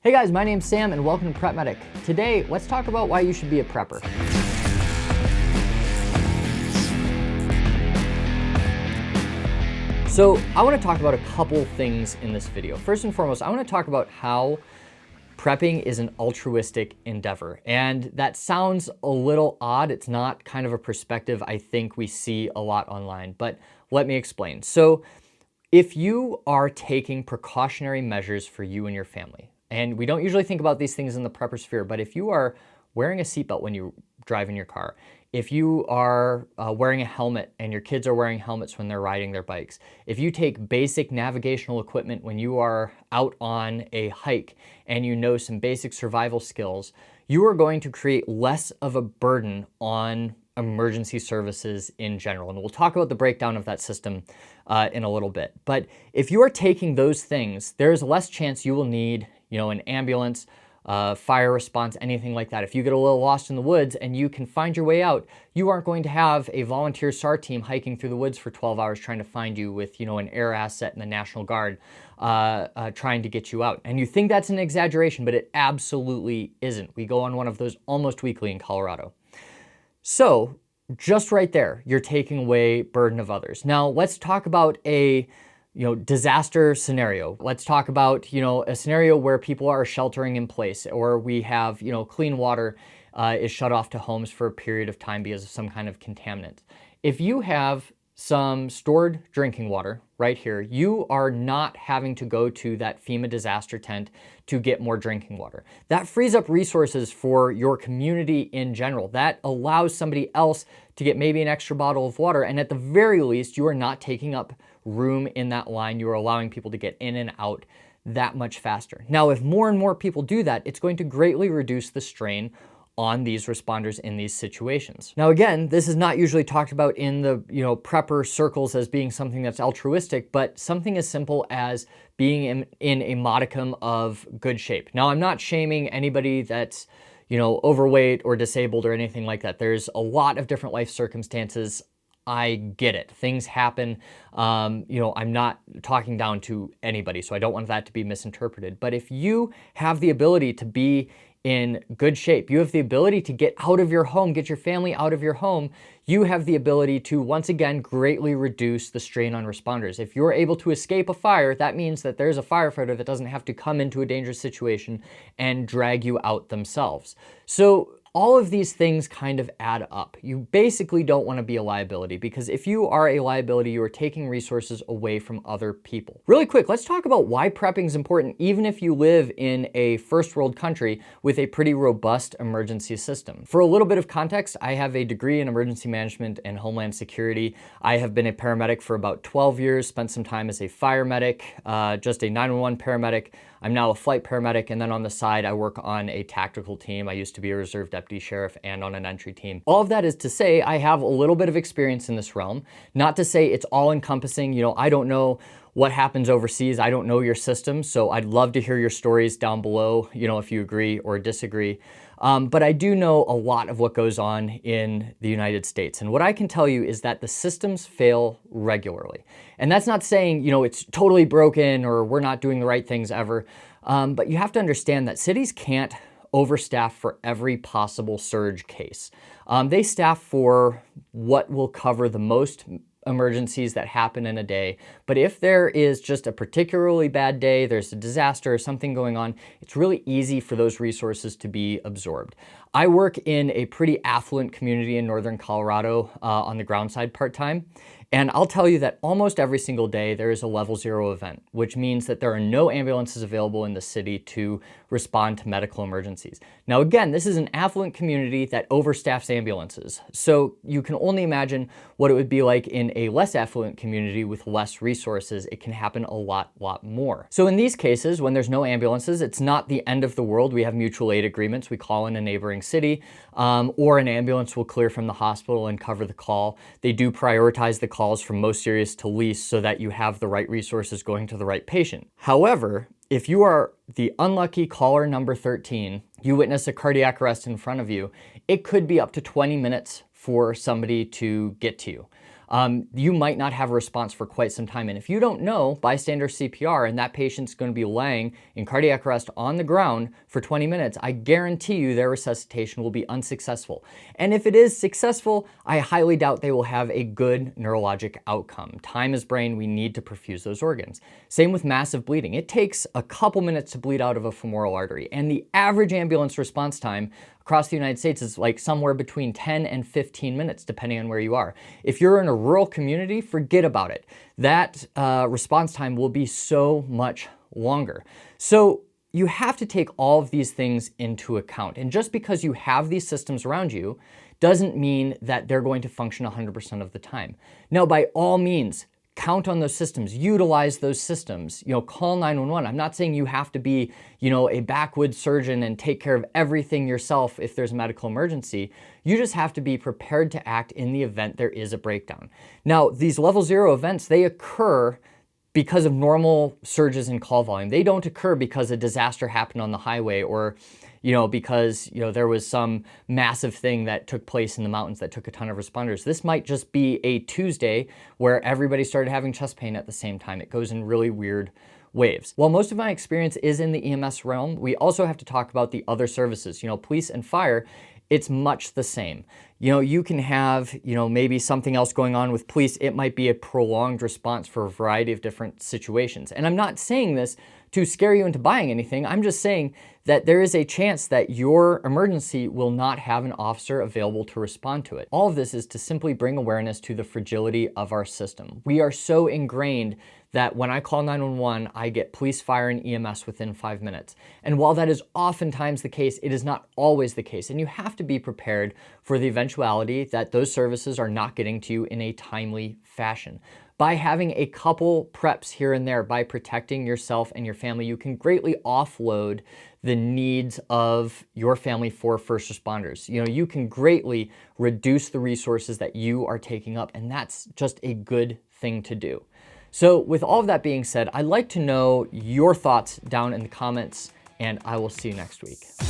Hey guys, my name's Sam and welcome to PrepMedic. Today, let's talk about why you should be a prepper. So I want to talk about a couple things in this video. First and foremost, I want to talk about how prepping is an altruistic endeavor. And that sounds a little odd. It's not kind of a perspective I think we see a lot online, but let me explain. So if you are taking precautionary measures for you and your family, and we don't usually think about these things in the prepper sphere, but if you are wearing a seatbelt when you drive in your car, if you are wearing a helmet and your kids are wearing helmets when they're riding their bikes, if you take basic navigational equipment when you are out on a hike and you know some basic survival skills, you are going to create less of a burden on emergency services in general. And we'll talk about the breakdown of that system in a little bit. But if you are taking those things, there's less chance you will need, an ambulance, fire response, anything like that. If you get a little lost in the woods and you can find your way out, you aren't going to have a volunteer SAR team hiking through the woods for 12 hours trying to find you with, an air asset and the National Guard trying to get you out. And you think that's an exaggeration, but it absolutely isn't. We go on one of those almost weekly in Colorado. So just right there, you're taking away burden of others. Now let's talk about a disaster scenario. Let's talk about, a scenario where people are sheltering in place, or we have, clean water is shut off to homes for a period of time because of some kind of contaminant. If you have some stored drinking water right here, you are not having to go to that FEMA disaster tent to get more drinking water. That frees up resources for your community in general. That allows somebody else to get maybe an extra bottle of water, and at the very least, you are not taking up room in that line. You are allowing people to get in and out that much faster. Now, if more and more people do that, it's going to greatly reduce the strain on these responders in these situations. Now, again, this is not usually talked about in the prepper circles as being something that's altruistic, but something as simple as being in a modicum of good shape. Now, I'm not shaming anybody that's overweight or disabled or anything like that. There's a lot of different life circumstances. I get it. Things happen. I'm not talking down to anybody, so I don't want that to be misinterpreted. But if you have the ability to be in good shape, you have the ability to get out of your home, get your family out of your home, you have the ability to, once again, greatly reduce the strain on responders. If you're able to escape a fire, that means that there's a firefighter that doesn't have to come into a dangerous situation and drag you out themselves. So all of these things kind of add up. You basically don't want to be a liability, because if you are a liability, you are taking resources away from other people. Really quick, let's talk about why prepping is important, even if you live in a first world country with a pretty robust emergency system. For a little bit of context, I have a degree in emergency management and homeland security. I have been a paramedic for about 12 years, spent some time as a fire medic, just a 911 paramedic. I'm now a flight paramedic, and then on the side, I work on a tactical team. I used to be a reserve deputy sheriff and on an entry team. All of that is to say I have a little bit of experience in this realm. Not to say it's all encompassing. I don't know what happens overseas. I don't know your system, so I'd love to hear your stories down below, if you agree or disagree. But I do know a lot of what goes on in the United States. And what I can tell you is that the systems fail regularly. And that's not saying, it's totally broken or we're not doing the right things ever. But you have to understand that cities can't overstaff for every possible surge case. They staff for what will cover the most emergencies that happen in a day. But if there is just a particularly bad day, there's a disaster or something going on, it's really easy for those resources to be absorbed. I work in a pretty affluent community in northern Colorado on the ground side part-time. And I'll tell you that almost every single day there is a level 0 event, which means that there are no ambulances available in the city to respond to medical emergencies. Now again, this is an affluent community that overstaffs ambulances. So you can only imagine what it would be like in a less affluent community with less resources. It can happen a lot more. So in these cases, when there's no ambulances, it's not the end of the world. We have mutual aid agreements. We call in a neighboring city, or an ambulance will clear from the hospital and cover the call. They do prioritize the calls from most serious to least so that you have the right resources going to the right patient. However, if you are the unlucky caller number 13, you witness a cardiac arrest in front of you, it could be up to 20 minutes for somebody to get to you. you might not have a response for quite some time. And if you don't know bystander CPR and that patient's going to be laying in cardiac arrest on the ground for 20 minutes, I guarantee you their resuscitation will be unsuccessful. And if it is successful, I highly doubt they will have a good neurologic outcome. Time is brain, we need to perfuse those organs. Same with massive bleeding. It takes a couple minutes to bleed out of a femoral artery, and the average ambulance response time across the United States is like somewhere between 10 and 15 minutes, depending on where you are. If you're in a rural community, forget about it. That response time will be so much longer. So you have to take all of these things into account. And just because you have these systems around you doesn't mean that they're going to function 100% of the time. Now, by all means, count on those systems, utilize those systems, call 911. I'm not saying you have to be, a backwoods surgeon and take care of everything yourself if there's a medical emergency. You just have to be prepared to act in the event there is a breakdown. Now, these level 0 events, they occur because of normal surges in call volume. They don't occur because a disaster happened on the highway or because there was some massive thing that took place in the mountains that took a ton of responders. This might just be a Tuesday where everybody started having chest pain at the same time. It goes in really weird waves. While most of my experience is in the EMS realm, we also have to talk about the other services. Police and fire, it's much the same. You can have, maybe something else going on with police. It might be a prolonged response for a variety of different situations. And I'm not saying this to scare you into buying anything. I'm just saying that there is a chance that your emergency will not have an officer available to respond to it. All of this is to simply bring awareness to the fragility of our system. We are so ingrained that when I call 911, I get police, fire, and EMS within 5 minutes. And while that is oftentimes the case, it is not always the case. And you have to be prepared for the eventuality that those services are not getting to you in a timely fashion. By having a couple preps here and there, by protecting yourself and your family, you can greatly offload the needs of your family for first responders. You can greatly reduce the resources that you are taking up, and that's just a good thing to do. So with all of that being said, I'd like to know your thoughts down in the comments, and I will see you next week.